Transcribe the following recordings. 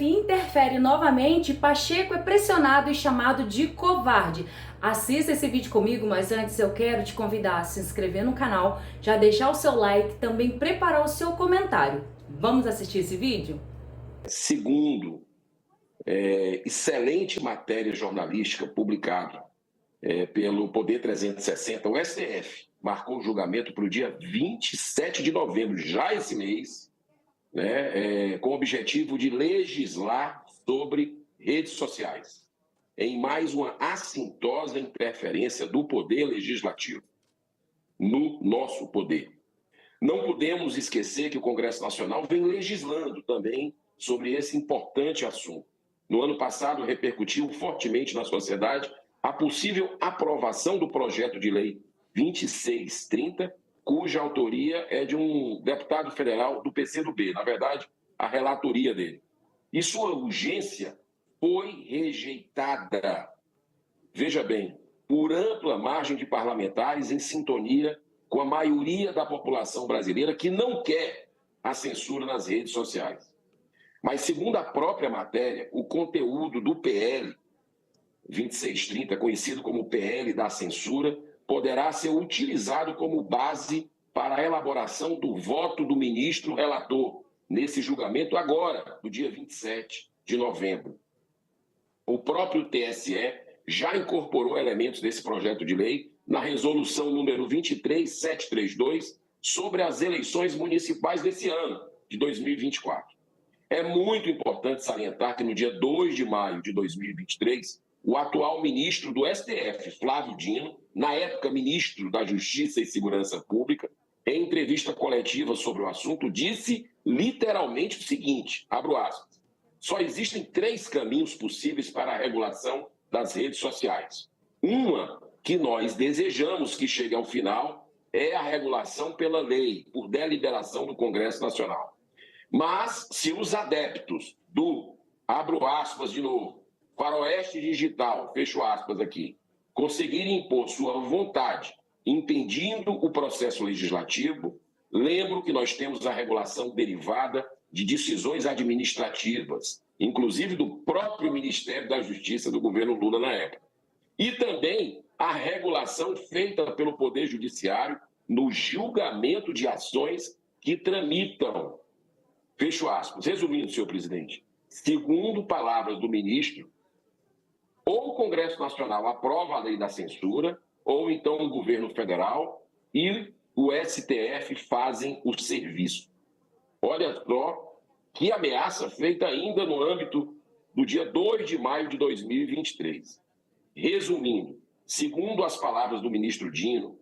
STF interfere novamente, Pacheco é pressionado e chamado de covarde. Assista esse vídeo comigo, mas antes eu quero te convidar a se inscrever no canal, já deixar o seu like, também preparar o seu comentário. Vamos assistir esse vídeo? Segundo, excelente matéria jornalística publicada pelo Poder 360, o STF marcou o julgamento para o dia 27 de novembro, já esse mês, com o objetivo de legislar sobre redes sociais, em mais uma assintosa interferência do Poder Legislativo no nosso poder. Não podemos esquecer que o Congresso Nacional vem legislando também sobre esse importante assunto. No ano passado, repercutiu fortemente na sociedade a possível aprovação do projeto de lei 2630, cuja autoria é de um deputado federal do PCdoB, na verdade, a relatoria dele. E sua urgência foi rejeitada, veja bem, por ampla margem de parlamentares em sintonia com a maioria da população brasileira que não quer a censura nas redes sociais. Mas, segundo a própria matéria, o conteúdo do PL 2630, conhecido como PL da censura, poderá ser utilizado como base para a elaboração do voto do ministro relator nesse julgamento agora, no dia 27 de novembro. O próprio TSE já incorporou elementos desse projeto de lei na resolução número 23732 sobre as eleições municipais desse ano, de 2024. É muito importante salientar que no dia 2 de maio de 2023, o atual ministro do STF, Flávio Dino, na época ministro da Justiça e Segurança Pública, em entrevista coletiva sobre o assunto, disse literalmente o seguinte, abro aspas, só existem 3 caminhos possíveis para a regulação das redes sociais. Uma que nós desejamos que chegue ao final é a regulação pela lei, por deliberação do Congresso Nacional. Mas se os adeptos do, abro aspas de novo, faroeste digital, fecho aspas aqui, conseguirem impor sua vontade, impedindo o processo legislativo, lembro que nós temos a regulação derivada de decisões administrativas, inclusive do próprio Ministério da Justiça do governo Lula na época. E também a regulação feita pelo Poder Judiciário no julgamento de ações que tramitam. Fecho aspas. Resumindo, senhor presidente, segundo palavras do ministro, ou o Congresso Nacional aprova a lei da censura, ou então o governo federal e o STF fazem o serviço. Olha só que ameaça feita ainda no âmbito do dia 2 de maio de 2023. Resumindo, segundo as palavras do ministro Dino,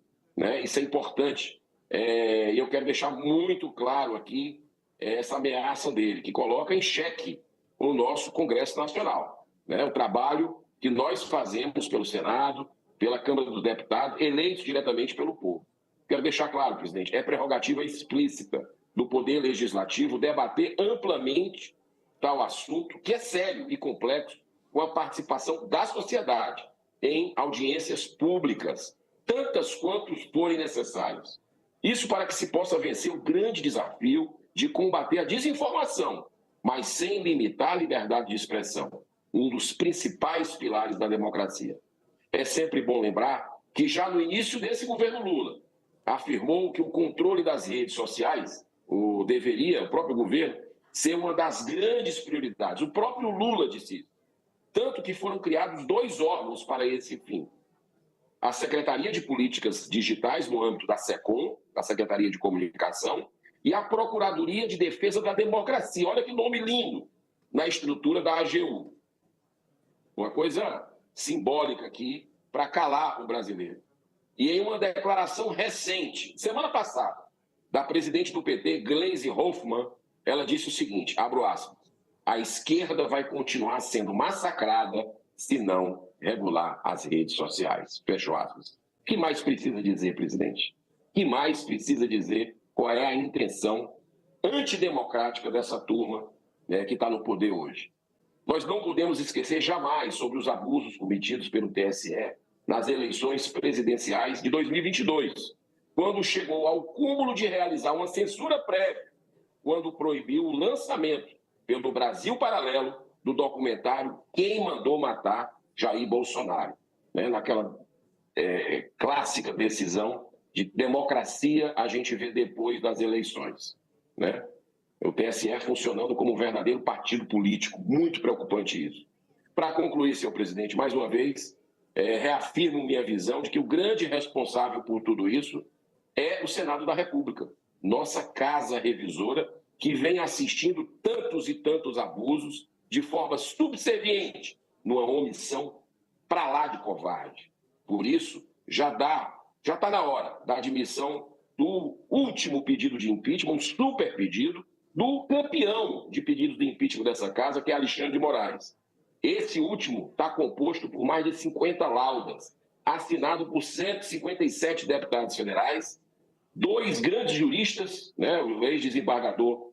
isso é importante, e eu quero deixar muito claro aqui essa ameaça dele, que coloca em xeque o nosso Congresso Nacional, o trabalho que nós fazemos pelo Senado, pela Câmara dos Deputados, eleitos diretamente pelo povo. Quero deixar claro, presidente, é prerrogativa explícita do Poder Legislativo debater amplamente tal assunto, que é sério e complexo, com a participação da sociedade em audiências públicas, tantas quantas forem necessárias. Isso para que se possa vencer o grande desafio de combater a desinformação, mas sem limitar a liberdade de expressão, um dos principais pilares da democracia. É sempre bom lembrar que já no início desse governo Lula, afirmou que o controle das redes sociais o próprio governo, ser uma das grandes prioridades. O próprio Lula disse isso. Tanto que foram criados 2 órgãos para esse fim. A Secretaria de Políticas Digitais, no âmbito da SECOM, da Secretaria de Comunicação, e a Procuradoria de Defesa da Democracia. Olha que nome lindo, na estrutura da AGU. Uma coisa simbólica aqui para calar o brasileiro. E em uma declaração recente, semana passada, da presidente do PT, Gleisi Hoffmann, ela disse o seguinte, abro aspas, a esquerda vai continuar sendo massacrada se não regular as redes sociais, fecho aspas. O que mais precisa dizer, presidente? O que mais precisa dizer qual é a intenção antidemocrática dessa turma que está no poder hoje? Nós não podemos esquecer jamais sobre os abusos cometidos pelo TSE nas eleições presidenciais de 2022, quando chegou ao cúmulo de realizar uma censura prévia, quando proibiu o lançamento pelo Brasil Paralelo do documentário Quem Mandou Matar Jair Bolsonaro, né? Naquela clássica decisão de democracia a gente vê depois das eleições, né? O TSE funcionando como um verdadeiro partido político, muito preocupante isso. Para concluir, senhor presidente, mais uma vez, reafirmo minha visão de que o grande responsável por tudo isso é o Senado da República, nossa casa revisora, que vem assistindo tantos e tantos abusos de forma subserviente, numa omissão para lá de covarde. Por isso, já está na hora da admissão do último pedido de impeachment, um super pedido, do campeão de pedidos de impeachment dessa casa, que é Alexandre de Moraes. Esse último está composto por mais de 50 laudas, assinado por 157 deputados federais, 2 grandes juristas, né, o ex-desembargador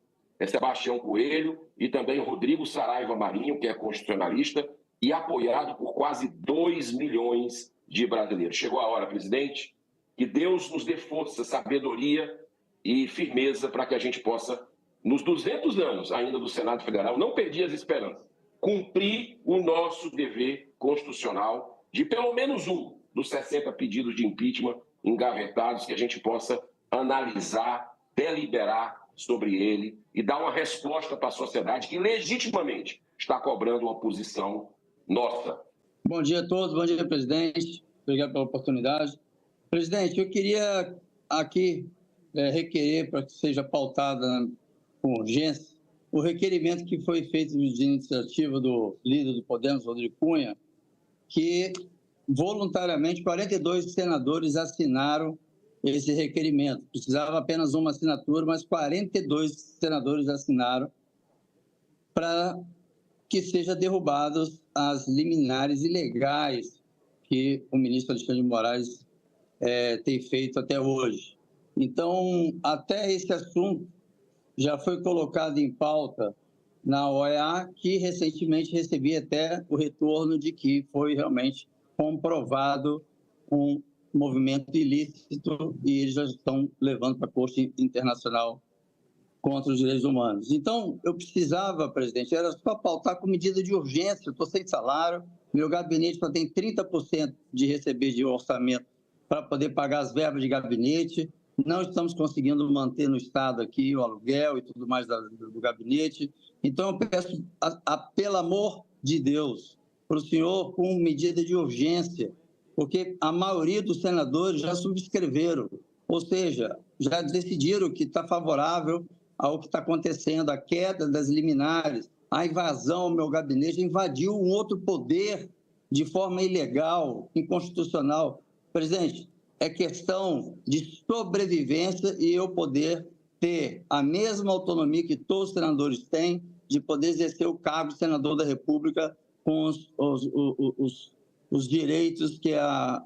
Sebastião Coelho e também Rodrigo Saraiva Marinho, que é constitucionalista, e apoiado por quase 2 milhões de brasileiros. Chegou a hora, presidente, que Deus nos dê força, sabedoria e firmeza para que a gente possa, nos 200 anos ainda do Senado Federal, não perder as esperanças, cumprir o nosso dever constitucional de pelo menos um dos 60 pedidos de impeachment engavetados, que a gente possa analisar, deliberar sobre ele e dar uma resposta para a sociedade que legitimamente está cobrando uma posição nossa. Bom dia a todos, bom dia, presidente. Obrigado pela oportunidade. Presidente, eu queria aqui requerer para que seja pautada com urgência o requerimento que foi feito de iniciativa do líder do Podemos, Rodrigo Cunha, que voluntariamente 42 senadores assinaram esse requerimento. Precisava apenas uma assinatura, mas 42 senadores assinaram para que sejam derrubadas as liminares ilegais que o ministro Alexandre de Moraes tem feito até hoje. Então, até esse assunto já foi colocado em pauta na OEA, que recentemente recebi até o retorno de que foi realmente comprovado um movimento ilícito e eles já estão levando para a Corte Internacional contra os Direitos Humanos. Então, eu precisava, presidente, era só pautar com medida de urgência. Eu estou sem salário, meu gabinete só tem 30% de receber de orçamento para poder pagar as verbas de gabinete. Não estamos conseguindo manter no Estado aqui o aluguel e tudo mais do gabinete. Então, eu peço, pelo amor de Deus, para o senhor, com medida de urgência, porque a maioria dos senadores já subscreveram, ou seja, já decidiram que está favorável ao que está acontecendo, a queda das liminares, a invasão ao meu gabinete, invadiu um outro poder de forma ilegal, inconstitucional. Presidente, é questão de sobrevivência e eu poder ter a mesma autonomia que todos os senadores têm de poder exercer o cargo de senador da República com os direitos que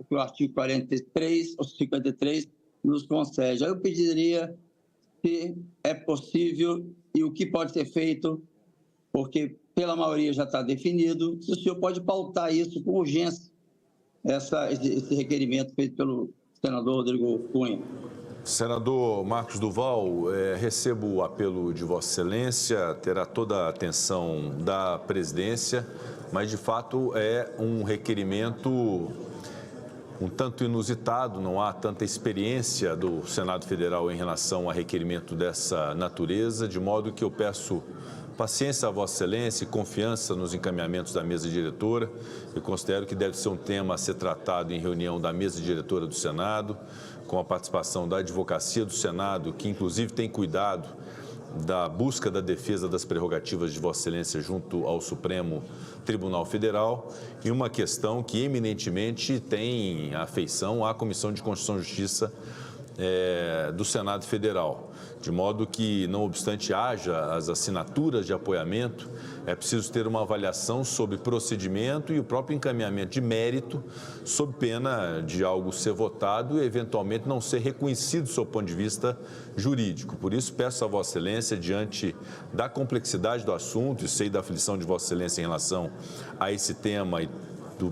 o artigo 43 ou 53 nos concede. Aí eu pediria se é possível e o que pode ser feito, porque pela maioria já está definido, se o senhor pode pautar isso com urgência, esse requerimento feito pelo senador Rodrigo Cunha. Senador Marcos Duval, recebo o apelo de Vossa Excelência, terá toda a atenção da presidência, mas de fato é um requerimento um tanto inusitado, não há tanta experiência do Senado Federal em relação a requerimento dessa natureza, de modo que eu peço paciência a Vossa Excelência e confiança nos encaminhamentos da mesa diretora. Eu considero que deve ser um tema a ser tratado em reunião da mesa diretora do Senado, com a participação da Advocacia do Senado, que inclusive tem cuidado da busca da defesa das prerrogativas de Vossa Excelência junto ao Supremo Tribunal Federal, e uma questão que eminentemente tem afeição à Comissão de Constituição e Justiça do Senado Federal, de modo que, não obstante haja as assinaturas de apoiamento, é preciso ter uma avaliação sobre procedimento e o próprio encaminhamento de mérito, sob pena de algo ser votado e, eventualmente, não ser reconhecido do seu ponto de vista jurídico. Por isso, peço a Vossa Excelência, diante da complexidade do assunto, e sei da aflição de Vossa Excelência em relação a esse tema, e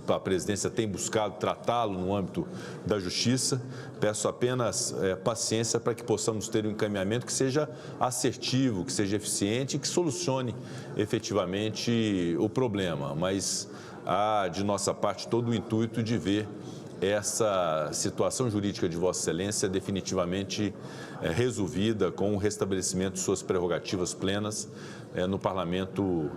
a presidência tem buscado tratá-lo no âmbito da justiça. Peço apenas paciência para que possamos ter um encaminhamento que seja assertivo, que seja eficiente e que solucione efetivamente o problema. Mas há, de nossa parte, todo o intuito de ver essa situação jurídica de Vossa Excelência definitivamente resolvida com o restabelecimento de suas prerrogativas plenas no Parlamento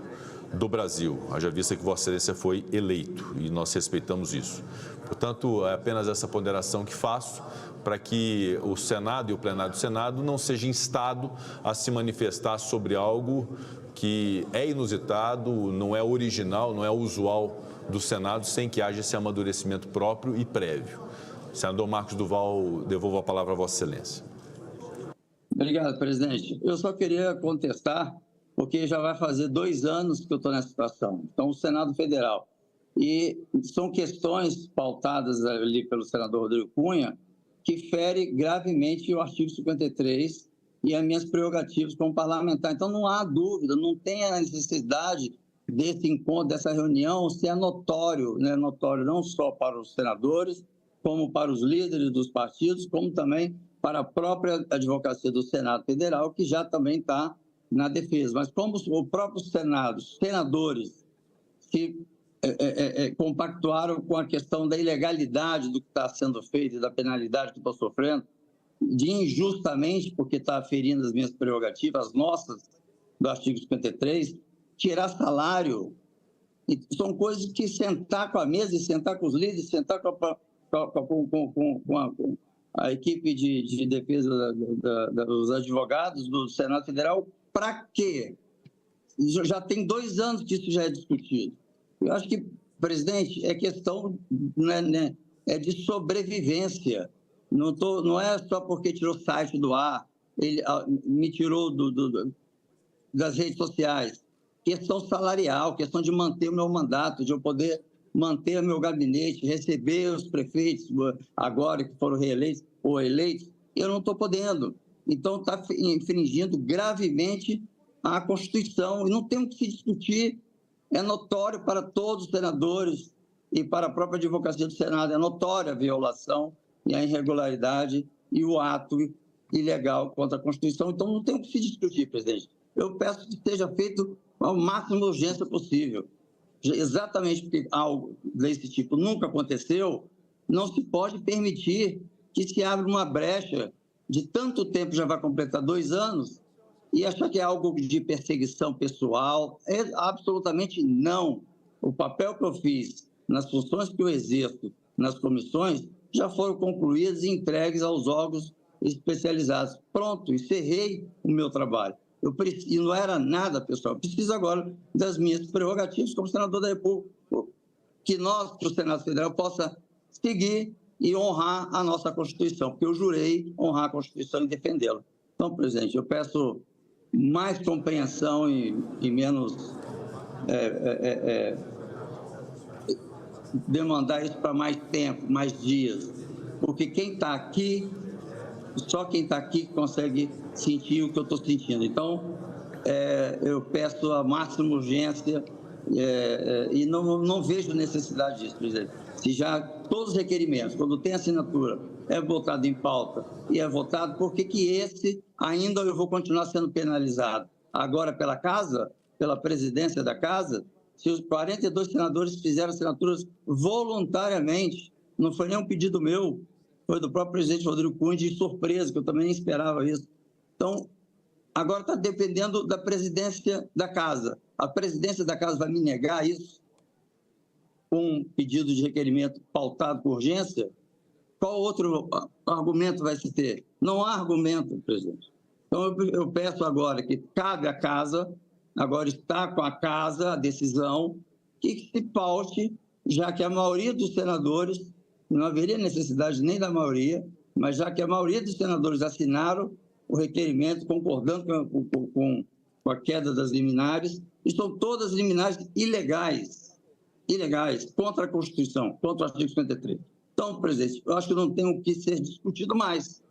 do Brasil, haja vista que Vossa Excelência foi eleito e nós respeitamos isso. Portanto, é apenas essa ponderação que faço para que o Senado e o plenário do Senado não seja instado a se manifestar sobre algo que é inusitado, não é original, não é usual do Senado, sem que haja esse amadurecimento próprio e prévio. Senador Marcos do Val, devolvo a palavra a Vossa Excelência. Obrigado, presidente. Eu só queria contestar, porque já vai fazer 2 anos que eu estou nessa situação. Então, o Senado Federal. E são questões pautadas ali pelo senador Rodrigo Cunha que fere gravemente o artigo 53 e as minhas prerrogativas como parlamentar. Então, não há dúvida, não tem a necessidade desse encontro, dessa reunião, se é notório, né? Notório não só para os senadores, como para os líderes dos partidos, como também para a própria advocacia do Senado Federal, que já também está na defesa. Mas como o próprio Senado, senadores se compactuaram com a questão da ilegalidade do que está sendo feito e da penalidade que estou sofrendo, de injustamente, porque está ferindo as minhas prerrogativas, as nossas, do artigo 53, tirar salário, são coisas que sentar com a mesa e sentar com os líderes, sentar com a equipe de defesa dos advogados do Senado Federal, para quê? Já tem 2 anos que isso já é discutido. Eu acho que, presidente, é questão de sobrevivência. Não é só porque tirou o site do ar, ele me tirou das redes sociais. Questão salarial, questão de manter o meu mandato, de eu poder manter o meu gabinete, receber os prefeitos agora que foram reeleitos ou eleitos, eu não estou podendo. Então, está infringindo gravemente a Constituição e não tem o que se discutir. É notório para todos os senadores e para a própria advocacia do Senado, é notória a violação e a irregularidade e o ato ilegal contra a Constituição. Então, não tem o que se discutir, presidente. Eu peço que seja feito com a máxima urgência possível. Exatamente porque algo desse tipo nunca aconteceu, não se pode permitir que se abra uma brecha de tanto tempo, já vai completar 2 anos, e achar que é algo de perseguição pessoal. Absolutamente não. O papel que eu fiz nas funções que eu exerço nas comissões já foram concluídas e entregues aos órgãos especializados. Pronto, encerrei o meu trabalho. E não era nada, pessoal. Eu preciso agora das minhas prerrogativas como senador da República, que nós, o Senado Federal, possa seguir e honrar a nossa Constituição, porque eu jurei honrar a Constituição e defendê-la. Então, presidente, eu peço mais compreensão e menos demandar isso para mais tempo, mais dias, porque quem está aqui, só quem está aqui consegue sentir o que eu estou sentindo. Então, eu peço a máxima urgência e não vejo necessidade disso, presidente. Se já todos os requerimentos, quando tem assinatura, é votado em pauta e é votado, por que esse ainda eu vou continuar sendo penalizado? Agora pela Casa, pela presidência da Casa, se os 42 senadores fizeram assinaturas voluntariamente, não foi nem um pedido meu, foi do próprio presidente Rodrigo Cunha, de surpresa, que eu também nem esperava isso. Então, agora está dependendo da presidência da Casa. A presidência da Casa vai me negar isso? Com um pedido de requerimento pautado por urgência? Qual outro argumento vai se ter? Não há argumento, presidente. Então, eu peço agora que cabe à Casa, agora está com a Casa a decisão, que se paute, já que a maioria dos senadores, não haveria necessidade nem da maioria, mas já que a maioria dos senadores assinaram o requerimento, concordando com a queda das liminares, e são todas liminares ilegais, contra a Constituição, contra o artigo 53. Então, presidente, eu acho que não tem o que ser discutido mais.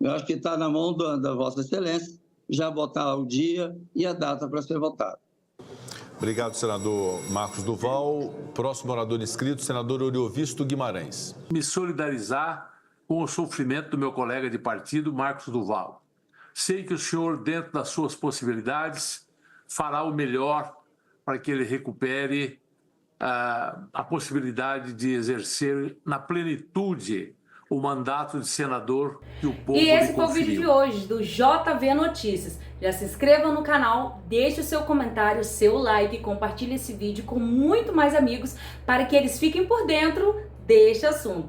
Eu acho que está na mão da Vossa Excelência já votar o dia e a data para ser votado. Obrigado, senador Marcos Duval. Próximo orador inscrito, senador Oriovisto Guimarães. Me solidarizar com o sofrimento do meu colega de partido, Marcos Duval. Sei que o senhor, dentro das suas possibilidades, fará o melhor para que ele recupere a possibilidade de exercer na plenitude o mandato de senador que o povo lhe conferiu. E esse foi o vídeo de hoje do JV Notícias. Já se inscreva no canal, deixe o seu comentário, seu like, compartilhe esse vídeo com muito mais amigos para que eles fiquem por dentro deste assunto.